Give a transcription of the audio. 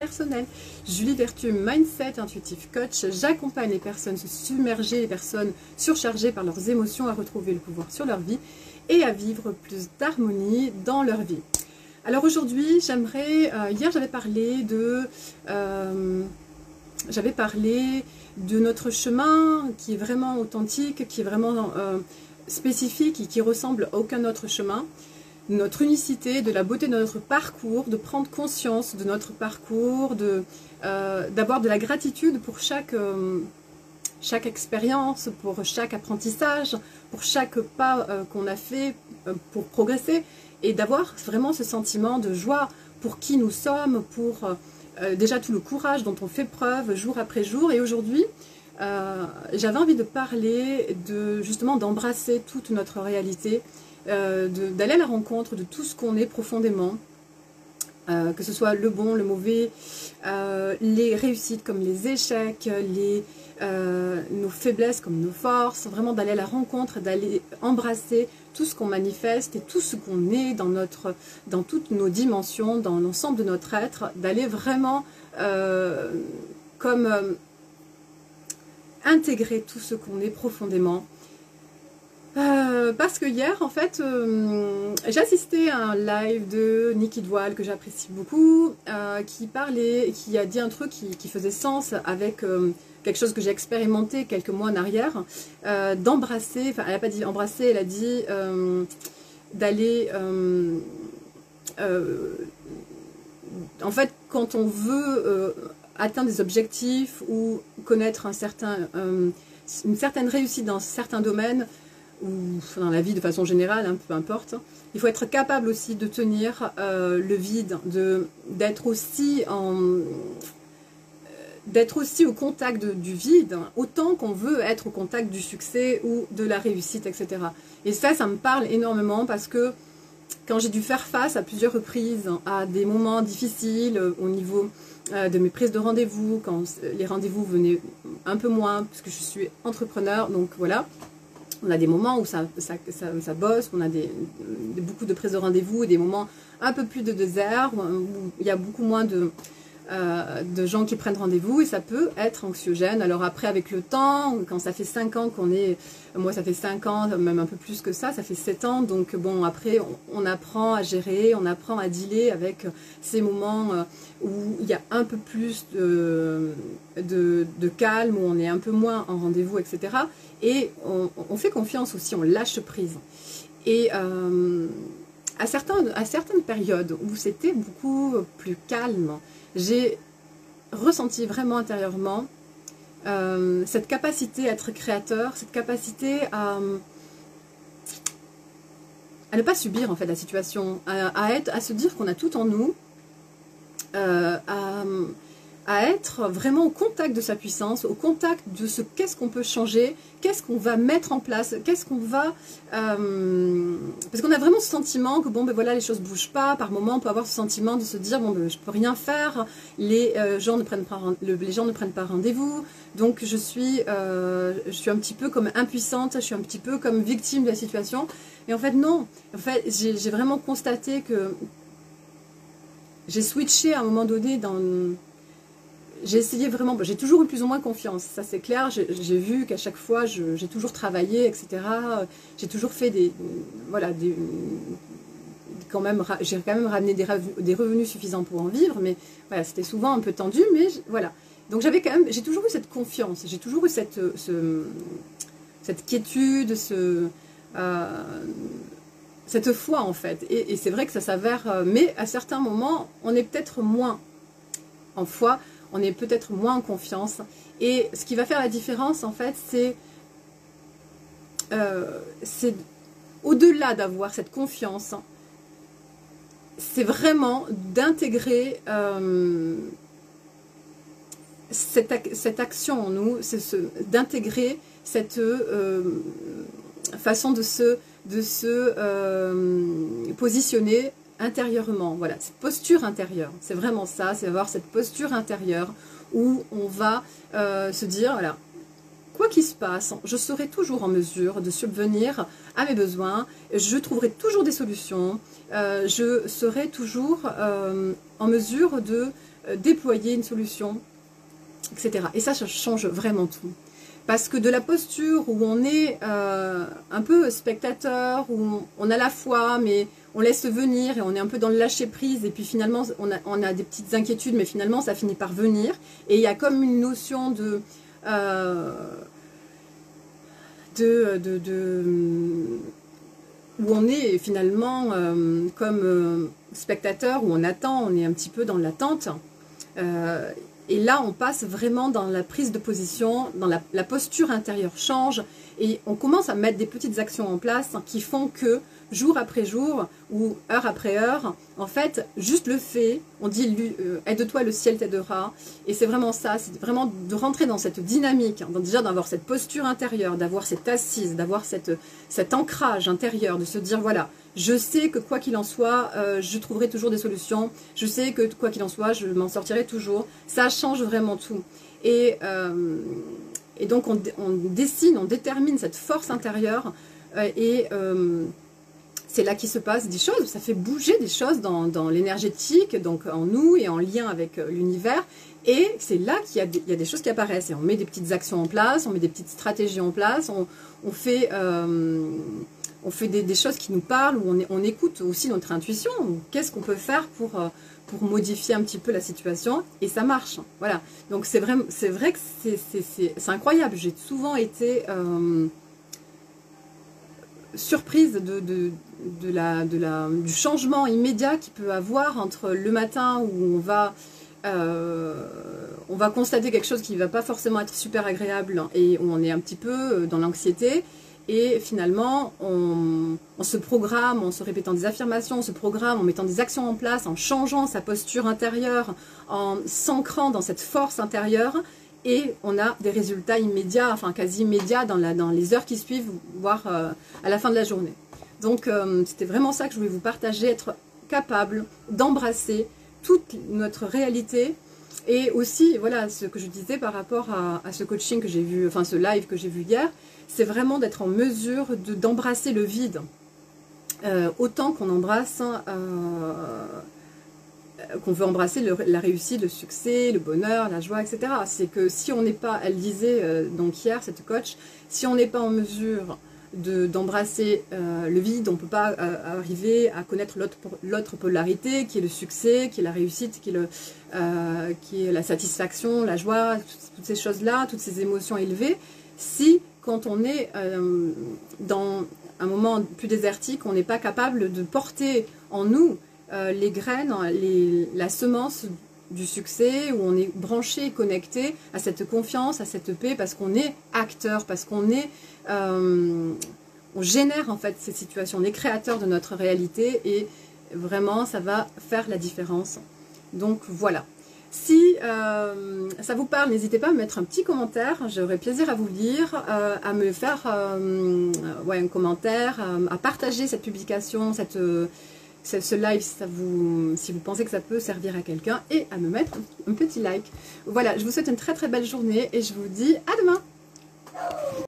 personnel. Julie Vertu, Mindset Intuitive Coach. J'accompagne les personnes submergées, les personnes surchargées par leurs émotions à retrouver le pouvoir sur leur vie et à vivre plus d'harmonie dans leur vie. Alors aujourd'hui, j'aimerais, hier j'avais parlé de notre chemin qui est vraiment authentique, qui est vraiment spécifique et qui ressemble à aucun autre chemin. Notre unicité, de la beauté de notre parcours, de prendre conscience de notre parcours, d'avoir de la gratitude pour chaque expérience, pour chaque apprentissage, pour chaque pas qu'on a fait pour progresser, et d'avoir vraiment ce sentiment de joie pour qui nous sommes, pour déjà tout le courage dont on fait preuve jour après jour. Et aujourd'hui, j'avais envie de parler, justement d'embrasser toute notre réalité, d'aller à la rencontre de tout ce qu'on est profondément, que ce soit le bon, le mauvais, les réussites comme les échecs, nos faiblesses comme nos forces, vraiment d'aller à la rencontre, d'aller embrasser tout ce qu'on manifeste et tout ce qu'on est dans toutes nos dimensions, dans l'ensemble de notre être, d'aller vraiment intégrer tout ce qu'on est profondément. Parce que hier, en fait, j'ai assisté à un live de Niki Doual que j'apprécie beaucoup, qui a dit un truc qui faisait sens avec quelque chose que j'ai expérimenté quelques mois en arrière, d'embrasser, enfin elle n'a pas dit embrasser, elle a dit d'aller, en fait, quand on veut atteindre des objectifs ou connaître une certaine réussite dans certains domaines, ou dans la vie de façon générale, hein, peu importe, il faut être capable aussi de tenir le vide, d'être aussi au contact du vide, autant qu'on veut être au contact du succès ou de la réussite, etc. Et ça me parle énormément parce que quand j'ai dû faire face à plusieurs reprises à des moments difficiles au niveau de mes prises de rendez-vous, quand les rendez-vous venaient un peu moins, puisque je suis entrepreneur, donc voilà. On a des moments où ça bosse, on a beaucoup de prises de rendez-vous, et des moments un peu plus de désert, où il y a beaucoup moins de gens qui prennent rendez-vous, et ça peut être anxiogène. Alors après, avec le temps, quand ça fait 5 ans qu'on est... Moi, ça fait 5 ans, même un peu plus que ça fait 7 ans. Donc bon, après, on apprend à gérer, on apprend à dealer avec ces moments où il y a un peu plus de calme, où on est un peu moins en rendez-vous, etc. Et on fait confiance aussi, on lâche prise. Et à certaines périodes où c'était beaucoup plus calme, j'ai ressenti vraiment intérieurement cette capacité à être créateur, cette capacité à ne pas subir en fait la situation, à se dire qu'on a tout en nous, à être vraiment au contact de sa puissance, au contact de qu'est-ce qu'on peut changer, qu'est-ce qu'on va mettre en place, qu'est-ce qu'on va... parce qu'on a vraiment ce sentiment que bon, ben voilà, les choses ne bougent pas. Par moment, on peut avoir ce sentiment de se dire, bon, ben, je ne peux rien faire, les gens ne prennent pas rendez-vous, donc je suis un petit peu comme impuissante, je suis un petit peu comme victime de la situation. Et en fait, non. En fait, j'ai vraiment constaté que j'ai switché à un moment donné dans... J'ai essayé vraiment, j'ai toujours eu plus ou moins confiance, ça c'est clair, j'ai vu qu'à chaque fois j'ai toujours travaillé, etc. J'ai toujours fait j'ai quand même ramené des revenus suffisants pour en vivre, mais voilà, c'était souvent un peu tendu, mais voilà. Donc j'ai toujours eu cette confiance, j'ai toujours eu cette quiétude, cette foi en fait. Et c'est vrai que ça s'avère, mais à certains moments, on est peut-être moins en foi, on est peut-être moins en confiance. Et ce qui va faire la différence, en fait, c'est au-delà d'avoir cette confiance, c'est vraiment d'intégrer cette action en nous, d'intégrer cette façon de se positionner intérieurement. Voilà, cette posture intérieure, c'est vraiment ça, c'est avoir cette posture intérieure où on va se dire, voilà, quoi qu'il se passe, je serai toujours en mesure de subvenir à mes besoins, je trouverai toujours des solutions, je serai toujours en mesure de déployer une solution, etc. Et ça change vraiment tout. Parce que de la posture où on est un peu spectateur, où on a la foi, mais on laisse venir et on est un peu dans le lâcher prise, et puis finalement on a des petites inquiétudes, mais finalement ça finit par venir. Et il y a comme une notion où on est finalement comme spectateur, où on attend, on est un petit peu dans l'attente. Et là, on passe vraiment dans la prise de position, dans la posture intérieure change, et on commence à mettre des petites actions en place qui font que jour après jour ou heure après heure, en fait, juste le fait, on dit aide-toi, le ciel t'aidera, et c'est vraiment ça, c'est vraiment de rentrer dans cette dynamique, hein, déjà d'avoir cette posture intérieure, d'avoir cette assise, d'avoir cet ancrage intérieur, de se dire voilà, je sais que quoi qu'il en soit, je trouverai toujours des solutions, je sais que quoi qu'il en soit, je m'en sortirai toujours, ça change vraiment tout. Et donc on dessine, on détermine cette force intérieure, c'est là qu'il se passe des choses, ça fait bouger des choses dans l'énergétique, donc en nous et en lien avec l'univers, et c'est là qu'il y a des choses qui apparaissent, et on met des petites actions en place, on met des petites stratégies en place, on fait des choses qui nous parlent, où on écoute aussi notre intuition, qu'est-ce qu'on peut faire pour modifier un petit peu la situation, et ça marche, voilà. Donc c'est vrai que c'est incroyable, j'ai souvent été surprise du changement immédiat qu'il peut avoir entre le matin où on va constater quelque chose qui ne va pas forcément être super agréable et où on est un petit peu dans l'anxiété, et finalement on se programme en se répétant des affirmations, on se programme en mettant des actions en place, en changeant sa posture intérieure, en s'ancrant dans cette force intérieure, et on a des résultats immédiats, enfin quasi immédiats dans les heures qui suivent, voire à la fin de la journée. Donc c'était vraiment ça que je voulais vous partager, être capable d'embrasser toute notre réalité, et aussi, voilà, ce que je disais par rapport à ce coaching que j'ai vu, enfin ce live que j'ai vu hier, c'est vraiment d'être en mesure d'embrasser le vide, autant qu'on embrasse... qu'on veut embrasser la réussite, le succès, le bonheur, la joie, etc. C'est que si on n'est pas, elle disait donc hier, cette coach, si on n'est pas en mesure d'embrasser le vide, on ne peut pas arriver à connaître l'autre polarité, qui est le succès, qui est la réussite, qui est la satisfaction, la joie, toutes ces choses-là, toutes ces émotions élevées. Si, quand on est dans un moment plus désertique, on n'est pas capable de porter en nous les graines, la semence du succès, où on est branché, connecté à cette confiance, à cette paix, parce qu'on est acteur, parce qu'on est, on génère en fait ces situations, on est créateur de notre réalité, et vraiment ça va faire la différence. Donc voilà. Si ça vous parle, n'hésitez pas à me mettre un petit commentaire, j'aurai plaisir à vous lire, à me faire un commentaire, à partager cette publication, ce live si vous pensez que ça peut servir à quelqu'un, et à me mettre un petit like. Voilà, je vous souhaite une très très belle journée et je vous dis à demain.